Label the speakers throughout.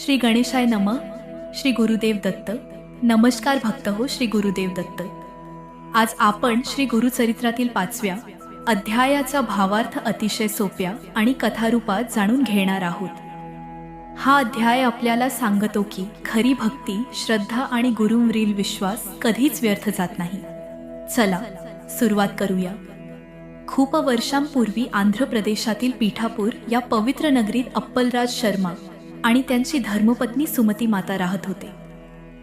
Speaker 1: श्री गणेशाय नमः. श्री गुरुदेव दत्त. नमस्कार भक्त हो. श्री गुरुदेव दत्त. आज आपण श्री गुरुचरित्रातील 5व्या अध्यायाचा भावार्थ अतिशय सोप्या आणि कथारूपात जाणून घेणार आहोत. हा अध्याय आपल्याला सांगतो की खरी भक्ती, श्रद्धा आणि गुरूंवरील विश्वास कधीच व्यर्थ जात नाही. चला सुरुवात करूया. खूप वर्षांपूर्वी आंध्र प्रदेशातील पीठापूर या पवित्र नगरीत अप्पलराज शर्मा आणि त्यांची धर्मपत्नी सुमती माता राहत होते.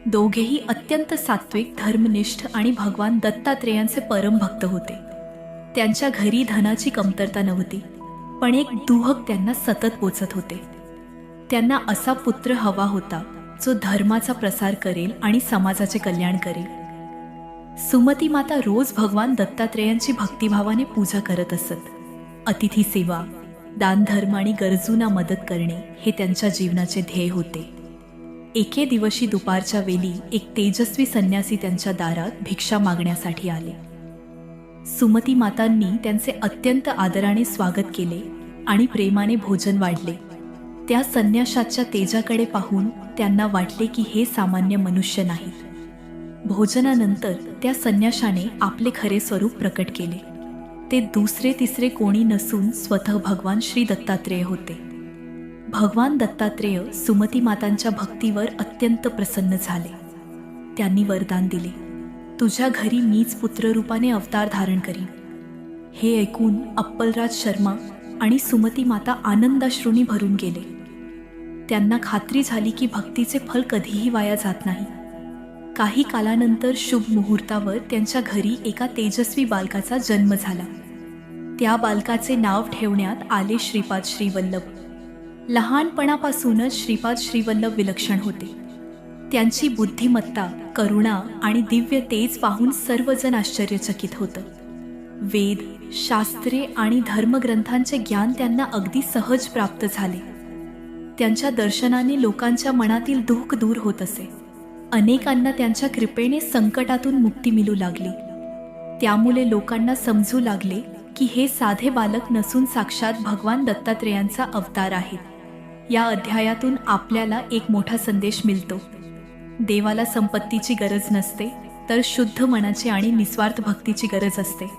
Speaker 1: दोघेही अत्यंत सात्विक, धर्मनिष्ठ आणि भगवान दत्तात्रेयांचे परमभक्त होते. त्यांच्या घरी धनाची कमतरता नव्हती, पण एक दुःख त्यांना सतत पोचत होते. त्यांना असा पुत्र हवा होता जो धर्माचा प्रसार करेल आणि समाजाचे कल्याण करेल. सुमती माता रोज भगवान दत्तात्रेयांची भक्तिभावाने पूजा करत असत. अतिथी सेवा, दानधर्म आणि गरजूंना मदत करणे हे त्यांच्या जीवनाचे ध्येय होते. एके दिवशी दुपारच्या वेळी एक तेजस्वी संन्यासी त्यांच्या दारात भिक्षा मागण्यासाठी आले. सुमती मातांनी त्यांचे अत्यंत आदराने स्वागत केले आणि प्रेमाने भोजन वाढले. त्या संन्याशाच्या तेजाकडे पाहून त्यांना वाटले की हे सामान्य मनुष्य नाहीत. भोजनानंतर त्या संन्याशाने आपले खरे स्वरूप प्रकट केले. ते दुसरे तिसरे कोणी नसून स्वतः भगवान श्री दत्तात्रेय होते. भगवान दत्तात्रेय सुमती मातांच्या भक्तीवर अत्यंत प्रसन्न झाले. त्यांनी वरदान दिले, तुझ्या घरी मीच पुत्ररूपाने अवतार धारण करीन. हे ऐकून अप्पलराज शर्मा आणि सुमती माता आनंदाश्रूंनी भरून गेले. त्यांना खात्री झाली की भक्तीचे फल कधीही वाया जात नाही. काही कालानंतर शुभ मुहूर्तावर त्यांच्या घरी एका तेजस्वी बालकाचा जन्म झाला. त्या बालकाचे नाव ठेवण्यात आले श्रीपाद श्रीवल्लभ. लहानपणापासूनच श्रीपाद श्रीवल्लभ विलक्षण होते. त्यांची बुद्धिमत्ता, करुणा आणि दिव्य तेज पाहून सर्वजण आश्चर्यचकित होतं. वेद, शास्त्रे आणि धर्मग्रंथांचे ज्ञान त्यांना अगदी सहज प्राप्त झाले. त्यांच्या दर्शनाने लोकांच्या मनातील दुःख दूर होत असे. अनेकांना त्यांच्या कृपेने संकटातून मुक्ती मिळू लागली. त्यामुळे लोकांना समजू लागले की हे साधे बालक नसून साक्षात भगवान दत्तात्रेयांचा अवतार आहेत. या अध्यायातून आपल्याला एक मोठा संदेश मिळतो. देवाला संपत्तीची गरज नसते, तर शुद्ध मनाची आणि निस्वार्थ भक्तीची गरज असते.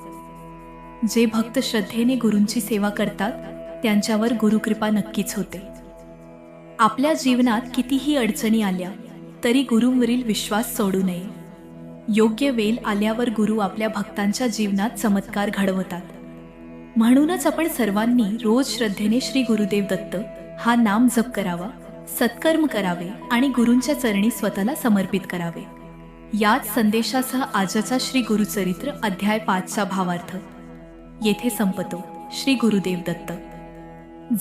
Speaker 1: जे भक्त श्रद्धेने गुरूंची सेवा करतात त्यांच्यावर गुरुकृपा नक्कीच होते. आपल्या जीवनात कितीही अडचणी आल्या तरी गुरूंवरील विश्वास सोडू नये. योग्य वेळ आल्यावर गुरु आपल्या भक्तांच्या जीवनात चमत्कार घडवतात. म्हणूनच आपण सर्वांनी रोज श्रद्धेने श्री गुरुदेव दत्त हा नाम जप करावा, सत्कर्म करावे आणि गुरूंच्या चरणी स्वतःला समर्पित करावे. याच संदेशासह आजचा श्री गुरुचरित्र अध्याय 5चा भावार्थ येथे संपतो. श्री गुरुदेव दत्त.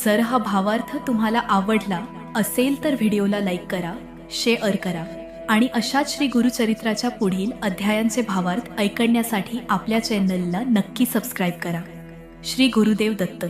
Speaker 1: जर हा भावार्थ तुम्हाला आवडला असेल तर व्हिडिओला लाईक करा, शेअर करा आणि अशाच श्री गुरुचरित्राच्या पुढील अध्यायांचे भावार्थ ऐकण्यासाठी आपल्या चॅनलला नक्की सबस्क्राईब करा. श्री गुरुदेव दत्त.